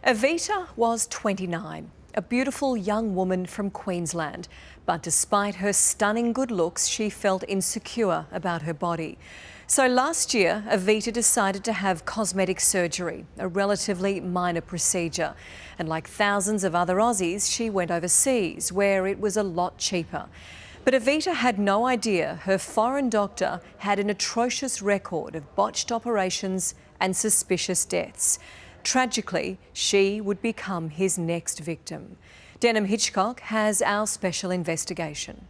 Evita was 29, a beautiful young woman from Queensland. But despite her stunning good looks, she felt insecure about her body. So last year, Evita decided to have cosmetic surgery, a relatively minor procedure. And like thousands of other Aussies, she went overseas, where it was a lot cheaper. But Evita had no idea her foreign doctor had an atrocious record of botched operations and suspicious deaths. Tragically, she would become his next victim. Denham Hitchcock has our special investigation.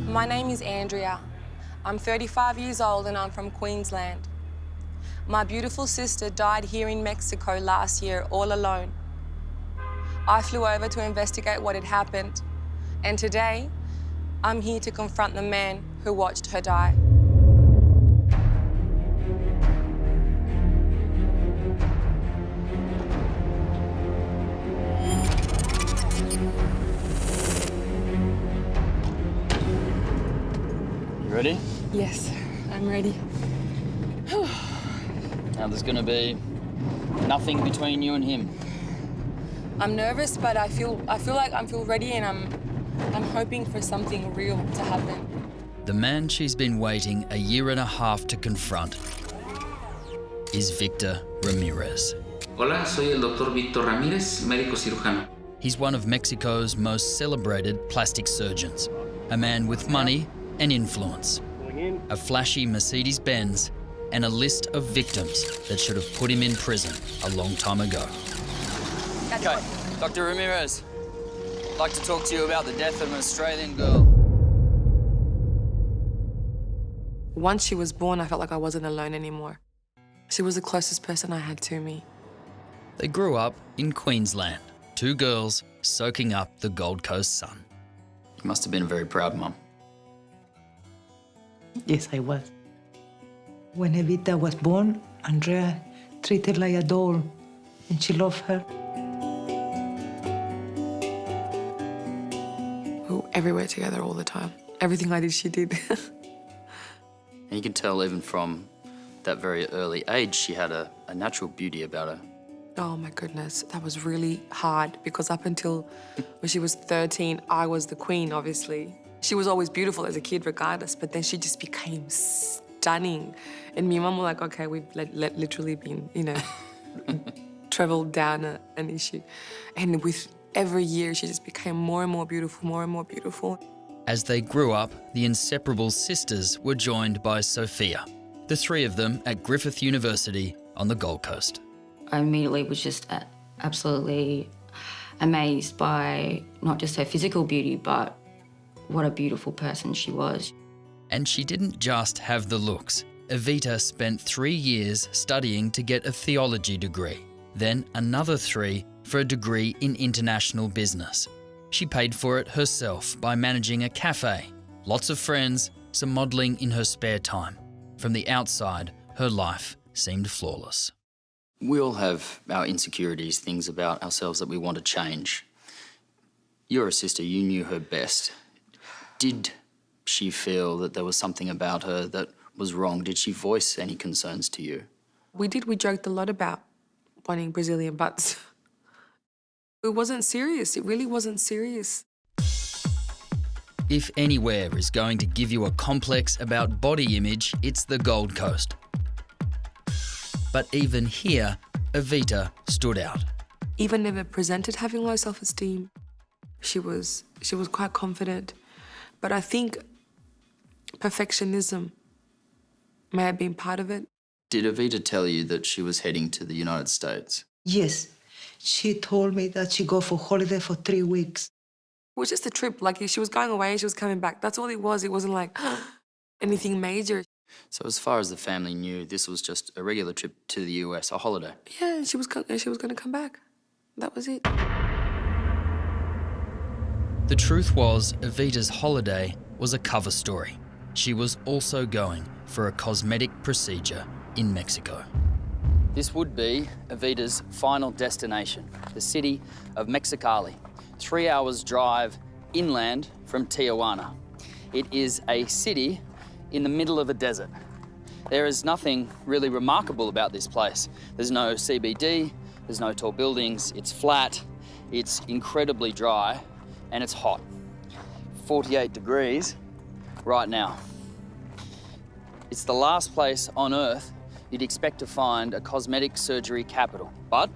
My name is Andrea. I'm 35 years old and I'm from Queensland. My beautiful sister died here in Mexico last year all alone. I flew over to investigate what had happened, and today I'm here to confront the man who watched her die. You ready? Yes, I'm ready. Now there's going to be nothing between you and him. I'm nervous, but I feel ready, and I'm hoping for something real to happen. The man she's been waiting a year and a half to confront is Victor Ramirez. Hola, soy el doctor Víctor Ramírez, médico cirujano. He's one of Mexico's most celebrated plastic surgeons, a man with money and influence, a flashy Mercedes-Benz, and a list of victims that should have put him in prison a long time ago. Okay, Dr. Ramirez, I'd like to talk to you about the death of an Australian girl. Once she was born, I felt like I wasn't alone anymore. She was the closest person I had to me. They grew up in Queensland, two girls soaking up the Gold Coast sun. You must have been a very proud mum. Yes, I was. When Evita was born, Andrea treated her like a doll, and she loved her. We were everywhere together all the time. Everything I did, she did. And you can tell even from that very early age, she had a natural beauty about her. Oh my goodness, that was really hard because up until when she was 13, I was the queen, obviously. She was always beautiful as a kid regardless, but then she just became stunning. And me and Mum were like, okay, we've literally been, traveled down an issue. And with every year, she just became more and more beautiful, more and more beautiful. As they grew up, the inseparable sisters were joined by Sophia, the three of them at Griffith University on the Gold Coast. I immediately was just absolutely amazed by not just her physical beauty, but what a beautiful person she was. And she didn't just have the looks. Evita spent 3 years studying to get a theology degree, then another 3 for a degree in international business. She paid for it herself by managing a cafe, lots of friends, some modelling in her spare time. From the outside, her life seemed flawless. We all have our insecurities, things about ourselves that we want to change. You're a sister, you knew her best. Did she feel that there was something about her that was wrong? Did she voice any concerns to you? We joked a lot about wanting Brazilian butts. It wasn't serious, it really wasn't serious. If anywhere is going to give you a complex about body image, it's the Gold Coast. But even here, Evita stood out. Eva never presented having low self-esteem. She was quite confident. But I think perfectionism may have been part of it. Did Evita tell you that she was heading to the United States? Yes, she told me that she go for holiday for 3 weeks. It was just a trip, like she was going away and she was coming back. That's all it was. It wasn't like anything major. So as far as the family knew, this was just a regular trip to the US, a holiday? Yeah, and she was going to come back. That was it. The truth was, Evita's holiday was a cover story. She was also going for a cosmetic procedure in Mexico. This would be Evita's final destination, the city of Mexicali, 3 hours drive inland from Tijuana. It is a city in the middle of a desert. There is nothing really remarkable about this place. There's no CBD, there's no tall buildings, it's flat, it's incredibly dry, and it's hot. 48 degrees right now. It's the last place on Earth you'd expect to find a cosmetic surgery capital, but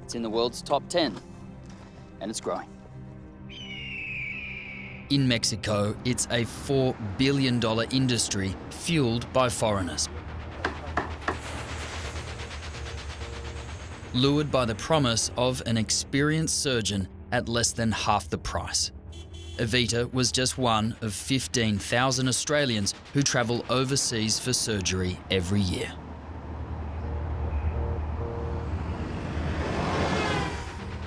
it's in the world's top 10, and it's growing. In Mexico, it's a $4 billion industry fueled by foreigners. Lured by the promise of an experienced surgeon at less than half the price. Evita was just one of 15,000 Australians who travel overseas for surgery every year.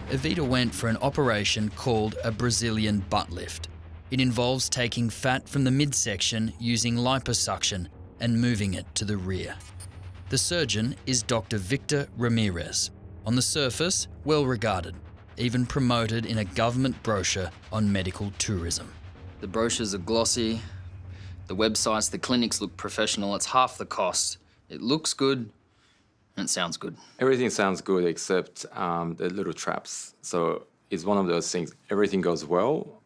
Evita went for an operation called a Brazilian butt lift. It involves taking fat from the midsection using liposuction and moving it to the rear. The surgeon is Dr. Victor Ramirez. On the surface, well regarded, even promoted in a government brochure on medical tourism. The brochures are glossy, the websites, the clinics look professional, it's half the cost. It looks good and it sounds good. Everything sounds good except the little traps. So it's one of those things, everything goes well,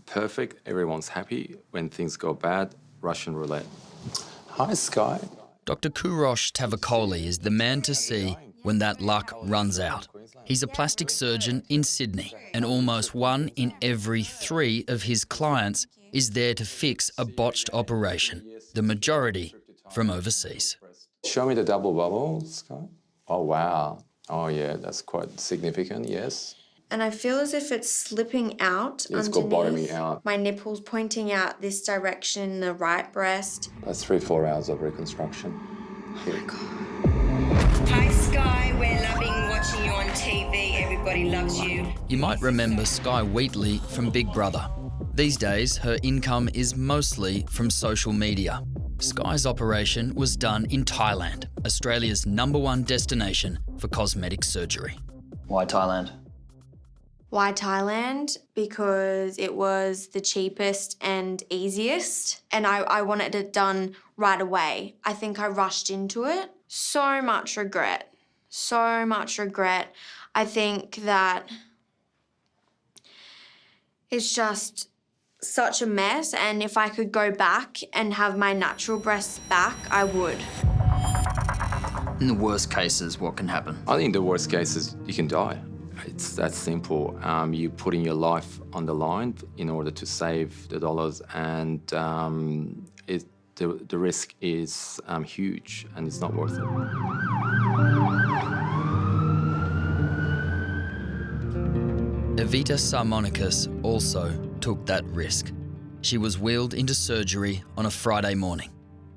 perfect, everyone's happy. When things go bad, Russian roulette. Hi, Sky. Dr. Kurosh Tavakoli is the man to see when that luck runs out. He's a plastic surgeon in Sydney, and almost 1 in every 3 of his clients is there to fix a botched operation, the majority from overseas. Show me the double bubble, Sky. Oh, wow. Oh, yeah, that's quite significant, yes. And I feel as if it's slipping out It's underneath. got bottoming out. My nipples pointing out this direction, the right breast. That's 3-4 hours of reconstruction. Oh my God. Hi Sky, we're loving watching you on TV. Everybody loves you. You might remember Sky Wheatley from Big Brother. These days, her income is mostly from social media. Sky's operation was done in Thailand, Australia's #1 destination for cosmetic surgery. Why Thailand? Why Thailand? Because it was the cheapest and easiest, and I wanted it done right away. I think I rushed into it. So much regret. So much regret. I think that it's just such a mess, and if I could go back and have my natural breasts back, I would. In the worst cases, what can happen? I think the worst case is you can die. It's that simple. You're putting your life on the line in order to save the dollars, and the risk is huge, and it's not worth it. Evita Sarmonikas also took that risk. She was wheeled into surgery on a Friday morning,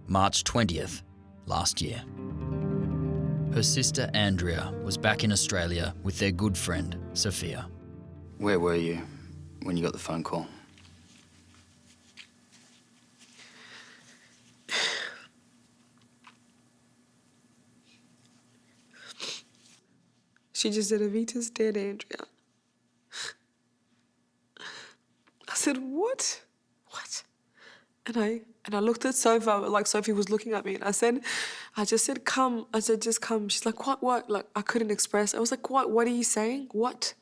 March 20th last year. Her sister Andrea was back in Australia with their good friend Sophia. Where were you when you got the phone call? She just said, Evita's dead, Andrea. I said, what? What? And I looked at Sophie, like Sophie was looking at me, and I just said, come. I said, just come. She's like, what? Like, I couldn't express. I was like, what are you saying? What?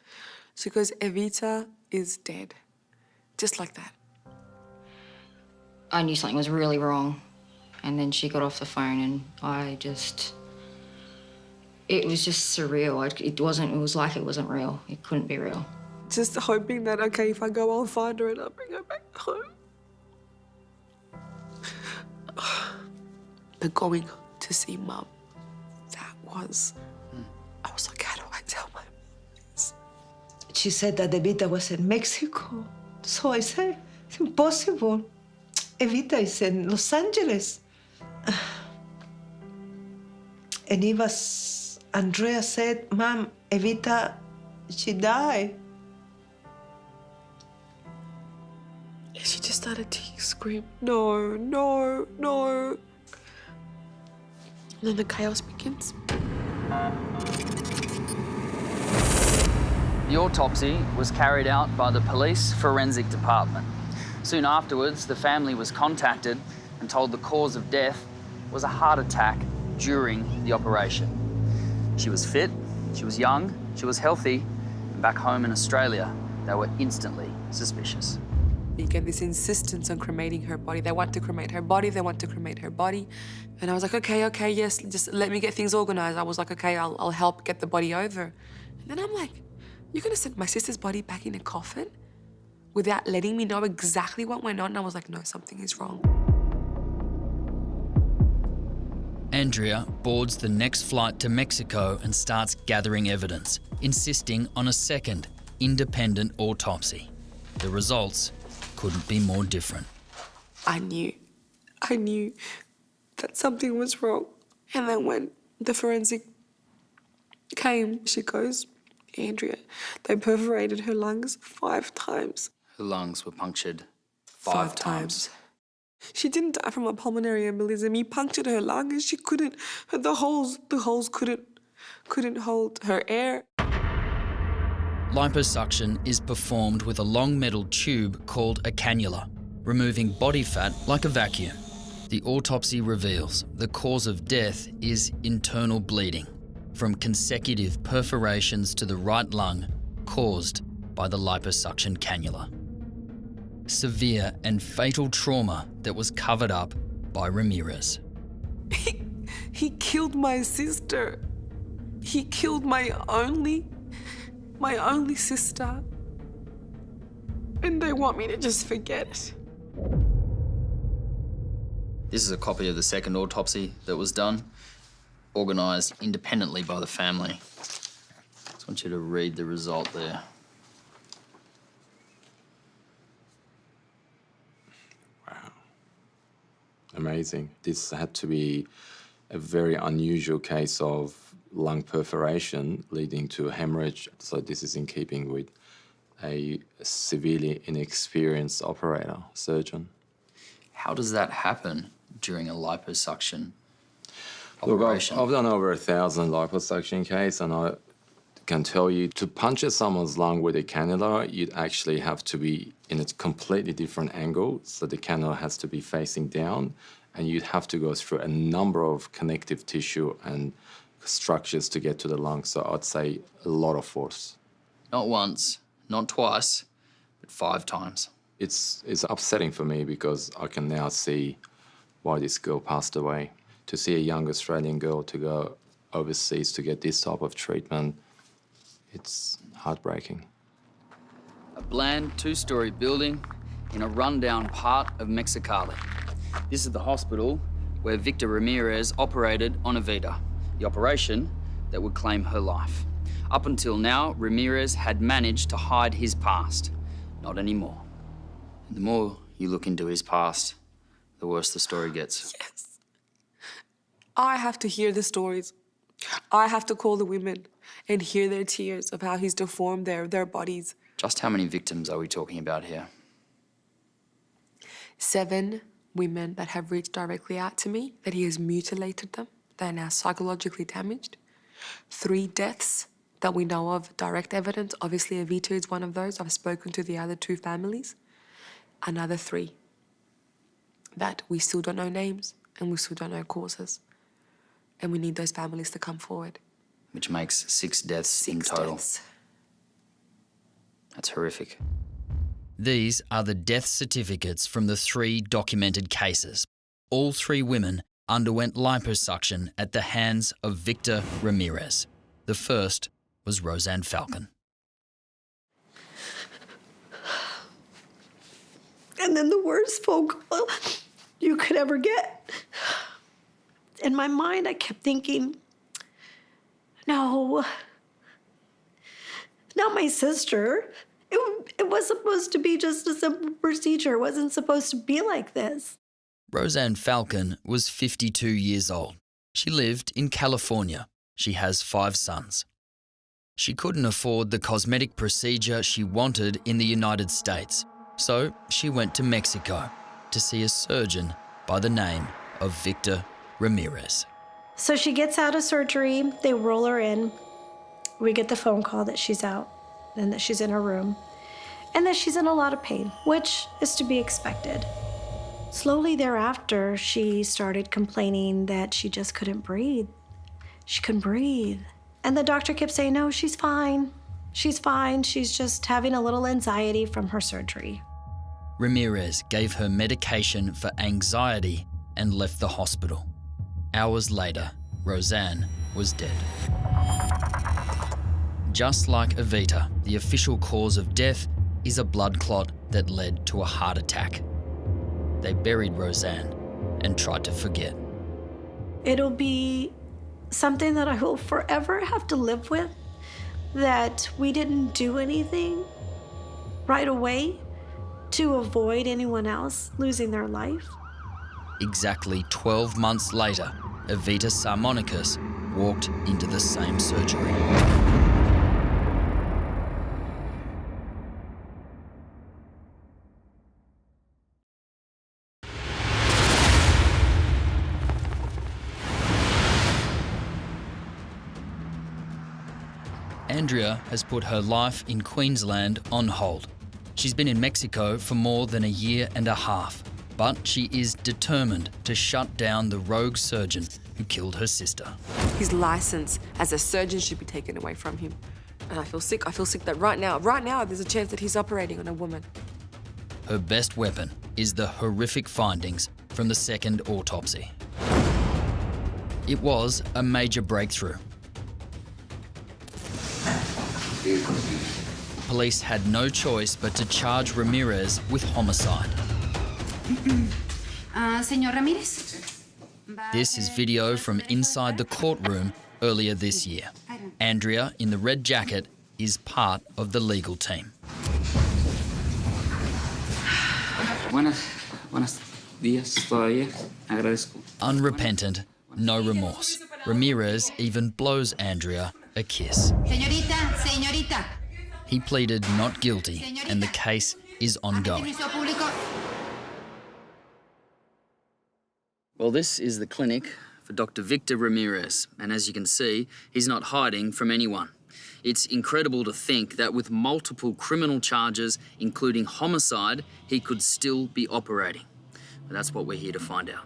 She goes, Evita is dead. Just like that. I knew something was really wrong. And then she got off the phone and it was just surreal. It was like it wasn't real. It couldn't be real. Just hoping that, okay, if I go, I'll find her and I'll bring her back home. But going to see Mum, that was, I was like, how do I tell my mum this? She said that Evita was in Mexico. So I said, it's impossible. Evita is in Los Angeles. And Andrea said, Mom, Evita, she died. And she just started to scream, no, no, no. And then the chaos begins. The autopsy was carried out by the police forensic department. Soon afterwards, the family was contacted and told the cause of death was a heart attack during the operation. She was fit, she was young, she was healthy, and back home in Australia, they were instantly suspicious. You get this insistence on cremating her body. They want to cremate her body, they want to cremate her body. And I was like, okay, yes, just let me get things organized. I was like, okay, I'll help get the body over. And then I'm like, you're gonna send my sister's body back in a coffin without letting me know exactly what went on? And I was like, no, something is wrong. Andrea boards the next flight to Mexico and starts gathering evidence, insisting on a second, independent autopsy. The results couldn't be more different. I knew that something was wrong. And then when the forensic came, she goes, Andrea, they perforated her lungs 5 times. Her lungs were punctured 5 times. She didn't die from a pulmonary embolism. He punctured her lung and she couldn't, the holes couldn't hold her air. Liposuction is performed with a long metal tube called a cannula, removing body fat like a vacuum. The autopsy reveals the cause of death is internal bleeding from consecutive perforations to the right lung caused by the liposuction cannula. Severe and fatal trauma that was covered up by Ramirez. He killed my sister. He killed my only sister. And they want me to just forget it. This is a copy of the second autopsy that was done, organised independently by the family. I just want you to read the result there. Wow. Amazing. This had to be a very unusual case of lung perforation leading to hemorrhage. So this is in keeping with a severely inexperienced operator, surgeon. How does that happen during a liposuction Look, operation? I've done over 1,000 liposuction cases, and I can tell you, to puncture someone's lung with a cannula, you'd actually have to be in a completely different angle. So the cannula has to be facing down, and you'd have to go through a number of connective tissue and structures to get to the lung. So I'd say a lot of force. Not once, not twice, but 5 times. It's upsetting for me because I can now see why this girl passed away. To see a young Australian girl to go overseas to get this type of treatment, it's heartbreaking. A bland 2-storey building in a rundown part of Mexicali. This is the hospital where Victor Ramirez operated on Evita, the operation that would claim her life. Up until now, Ramirez had managed to hide his past. Not anymore. And the more you look into his past, the worse the story gets. Yes. I have to hear the stories. I have to call the women and hear their tears of how he's deformed their bodies. Just how many victims are we talking about here? 7 women that have reached directly out to me, that he has mutilated them. They're now psychologically damaged. 3 deaths that we know of, direct evidence. Obviously, Evita is one of those. I've spoken to the other 2 families. Another 3 that we still don't know names and we still don't know causes. And we need those families to come forward. Which makes 6 deaths in 6 total. deaths. That's horrific. These are the death certificates from the 3 documented cases. All 3 women underwent liposuction at the hands of Victor Ramirez. The first was Roseanne Falcon. And then the worst phone call you could ever get. In my mind, I kept thinking, no, not my sister. It was supposed to be just a simple procedure. It wasn't supposed to be like this. Roseanne Falcon was 52 years old. She lived in California. She has 5 sons. She couldn't afford the cosmetic procedure she wanted in the United States, so she went to Mexico to see a surgeon by the name of Victor Ramirez. So she gets out of surgery, they roll her in. We get the phone call that she's out and that she's in her room and that she's in a lot of pain, which is to be expected. Slowly thereafter, she started complaining that she just couldn't breathe. She couldn't breathe. And the doctor kept saying, no, she's fine. She's fine. She's just having a little anxiety from her surgery. Ramirez gave her medication for anxiety and left the hospital. Hours later, Roseanne was dead. Just like Evita, the official cause of death is a blood clot that led to a heart attack. They buried Roseanne and tried to forget. It'll be something that I will forever have to live with, that we didn't do anything right away to avoid anyone else losing their life. Exactly 12 months later, Evita Sarmonikas walked into the same surgery. Andrea has put her life in Queensland on hold. She's been in Mexico for more than a year and a half, but she is determined to shut down the rogue surgeon who killed her sister. His license as a surgeon should be taken away from him. And I feel sick that right now, there's a chance that he's operating on a woman. Her best weapon is the horrific findings from the second autopsy. It was a major breakthrough. Police had no choice but to charge Ramirez with homicide. Señor Ramírez? This is video from inside the courtroom earlier this year. Andrea, in the red jacket, is part of the legal team. Buenos días todavía. Agradezco. Unrepentant, no remorse. Ramirez even blows Andrea a kiss. Señorita. He pleaded not guilty, and the case is ongoing. Well, this is the clinic for Dr. Victor Ramirez, and as you can see, he's not hiding from anyone. It's incredible to think that with multiple criminal charges, including homicide, he could still be operating. But that's what we're here to find out.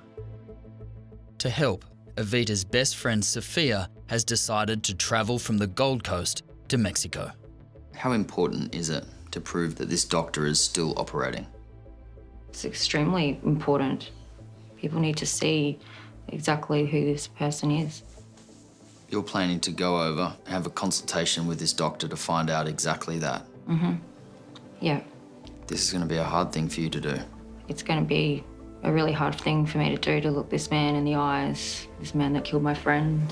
To help, Evita's best friend Sophia has decided to travel from the Gold Coast to Mexico. How important is it to prove that this doctor is still operating? It's extremely important. People need to see exactly who this person is. You're planning to go over, have a consultation with this doctor to find out exactly that? Yeah. This is going to be a hard thing for you to do. It's going to be a really hard thing for me to do, to look this man in the eyes, this man that killed my friend.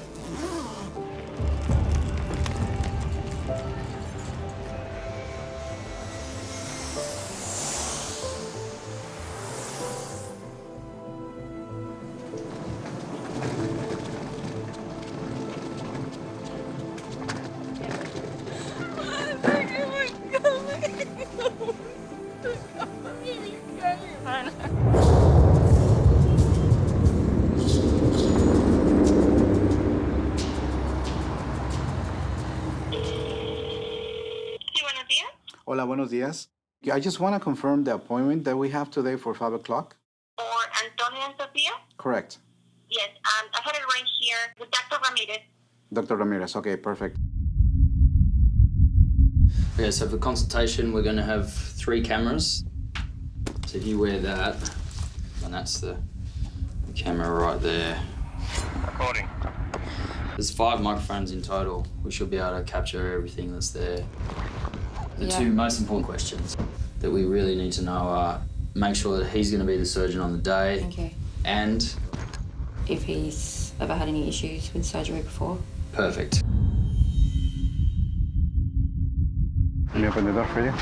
Hola, buenos días. I just want to confirm the appointment that we have today for 5 o'clock. For Antonio and Sofia? Correct. Yes, I have it right here with Dr. Ramirez. Dr. Ramirez, okay, perfect. Okay, so for consultation, we're going to have 3 cameras. So if you wear that, and that's the camera right there. Recording. There's 5 microphones in total. We should be able to capture everything that's there. The 2 most important questions that we really need to know are make sure that he's going to be the surgeon on the day. Okay. And if he's ever had any issues with surgery before. Perfect. ¿Me aprendedor for you?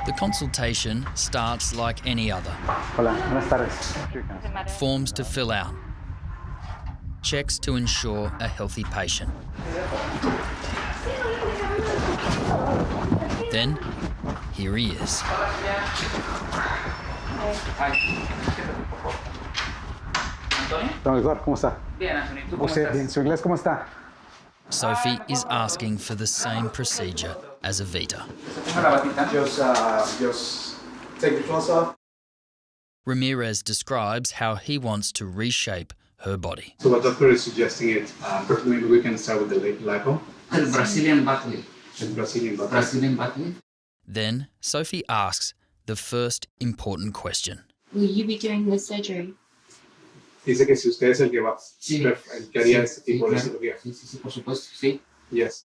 The consultation starts like any other. Hola, buenas tardes. Forms to fill out. Checks to ensure a healthy patient. Then, here he is. Don Igor, ¿cómo está? Bien, Anthony, ¿tú cómo Usted, estás? bien. ¿Su inglés cómo está? Sophie is asking for the same procedure as Evita. Just take the clothes off. Ramirez describes how he wants to reshape her body. So what doctor is suggesting it? First, maybe we can start with the lipo. El Brazilian butt lift. The Brazilian butt. Brazilian butt lift. Then Sophie asks the first important question. Will you be doing the surgery? Dice que si usted es el que va, Sí. el que haría este tipo de claro. cirugía. Sí, por supuesto, sí. Yes.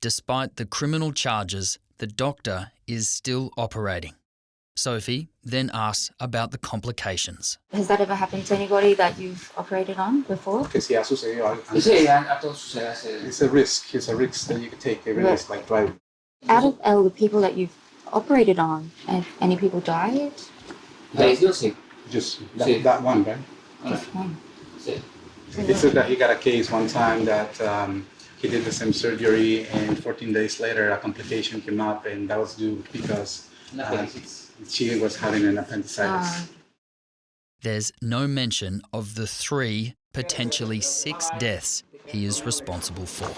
Despite the criminal charges, the doctor is still operating. Sophie then asks about the complications. Has that ever happened to anybody that you've operated on before? Que si ha sucedido algo. Sí, a todos sucede hace... It's a risk. It's a risk that you can take. Every risk like driving. Out of all the people that you've operated on, have any people died? Yo sí. Just Sí. that one, right? Just one. Sí. He said that he got a case one time that he did the same surgery and 14 days later a complication came up and that was due because she was having an appendicitis. There's no mention of the 3, potentially 6 deaths he is responsible for.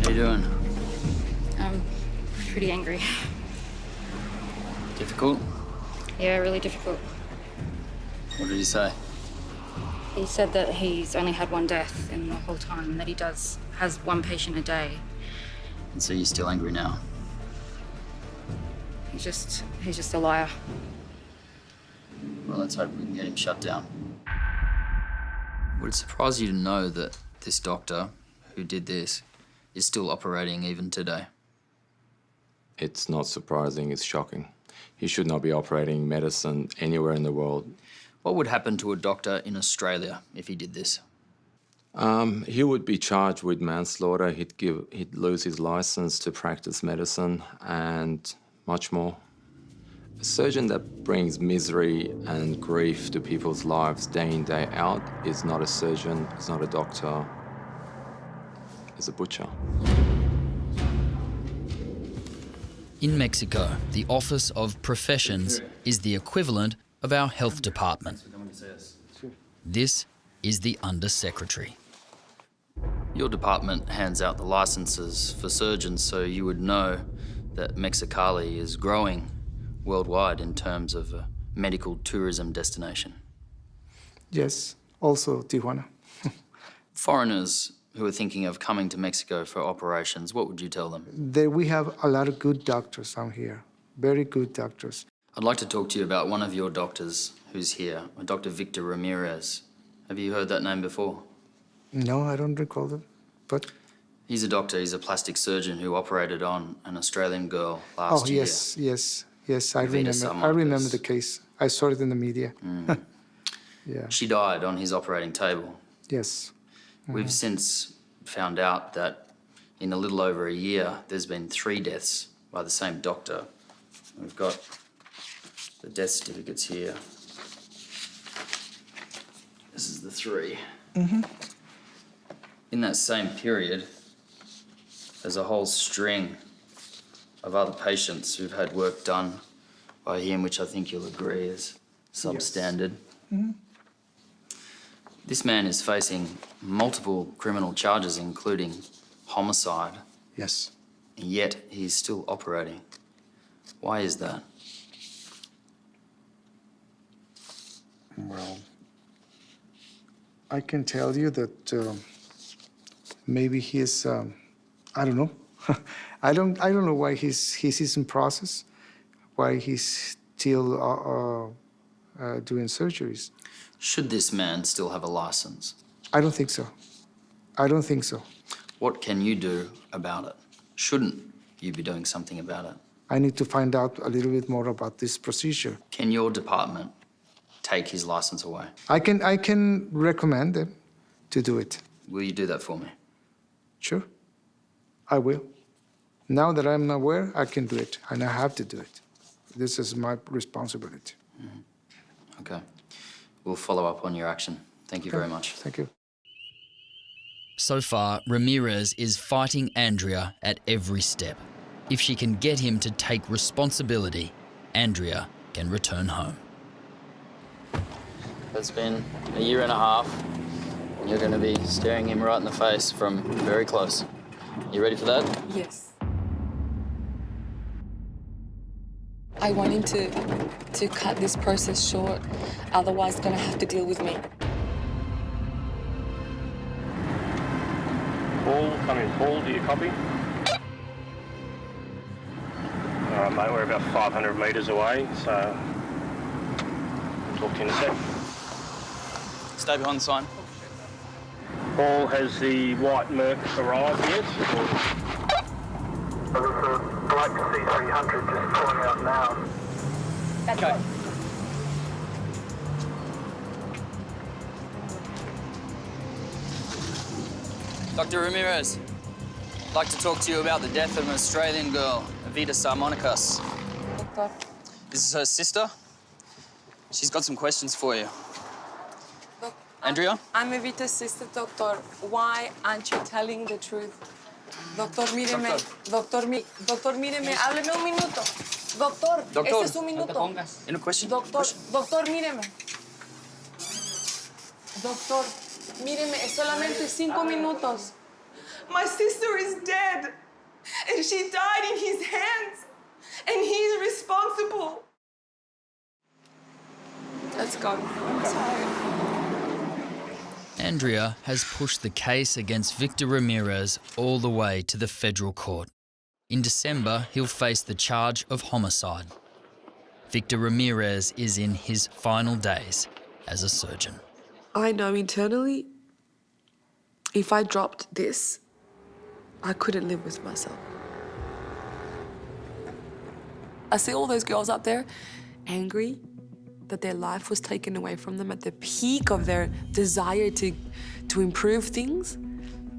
How you doing? I'm pretty angry. Difficult? Yeah, really difficult. What did he say? He said that he's only had one death in the whole time, and that he has one patient a day. And so you're still angry now? He's just a liar. Well, let's hope we can get him shut down. Would it surprise you to know that this doctor who did this is still operating even today? It's not surprising, it's shocking. He should not be operating medicine anywhere in the world. What would happen to a doctor in Australia if he did this? He would be charged with manslaughter. He'd lose his license to practice medicine and much more. A surgeon that brings misery and grief to people's lives day in, day out is not a surgeon, is not a doctor, is a butcher. In Mexico, the Office of Professions is the equivalent of our health department. This is the Undersecretary. Your department hands out the licenses for surgeons, so you would know that Mexicali is growing worldwide in terms of a medical tourism destination. Yes, also Tijuana. Foreigners who are thinking of coming to Mexico for operations, what would you tell them? We have a lot of good doctors down here, very good doctors. I'd like to talk to you about one of your doctors who's here, Dr. Victor Ramirez. Have you heard that name before? No, I don't recall them, but... He's a doctor, he's a plastic surgeon who operated on an Australian girl last year. Yes, I Evita remember. I remember Sarmonikas. the case. I saw it in the media. Yeah, She died on his operating table. yes. We've since found out that in a little over a year, there's been 3 deaths by the same doctor. We've got the death certificates here. This is the 3. In that same period, there's a whole string of other patients who've had work done by him, which I think you'll agree is substandard. This man is facing multiple criminal charges, including homicide, Yes. and yet he's still operating. Why is that? Well, I can tell you that maybe he's, I don't know. I don't know why he's in process, why he's still doing surgeries. Should this man still have a license? I don't think so. I don't think so. What can you do about it? Shouldn't you be doing something about it? I need to find out a little bit more about this procedure. Can your department take his license away? I can recommend them to do it. Will you do that for me? Sure, I will. Now that I'm aware, I can do it, and I have to do it. This is my responsibility. Okay. We'll follow up on your action. Thank you very much. Thank you. So far, Ramirez is fighting Andrea at every step. If she can get him to take responsibility, Andrea can return home. It's been a year and a half, and you're going to be staring him right in the face from very close. You ready for that? Yes. I want him to cut this process short, otherwise he's gonna have to deal with me. Paul, come in. Paul, do you copy? All right, mate, we're about 500 metres away, so I'll talk to you in a sec. Stay behind the sign. Paul, has the white Merc arrived yet? Black C300 just pulling out now. Okay. Dr. Ramirez, I'd like to talk to you about the death of an Australian girl, Evita Sarmonikas. Doctor. This is her sister. She's got some questions for you. Andrea? I'm Evita's sister, doctor. Why aren't you telling the truth? Doctor, míreme. Doctor, míreme. Hábleme un minuto. Doctor, este es un minuto. Any question? Doctor, doctor, míreme. Doctor, míreme, es solamente 5 minutos. My sister is dead, and she died in his hands, and he's responsible. Let's go. I'm tired. Andrea has pushed the case against Victor Ramirez all the way to the federal court. In December, he'll face the charge of homicide. Victor Ramirez is in his final days as a surgeon. I know internally, if I dropped this, I couldn't live with myself. I see all those girls up there angry that their life was taken away from them at the peak of their desire to improve things,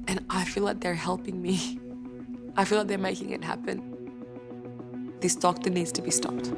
and I feel like they're helping me. I feel like they're making it happen. This doctor needs to be stopped.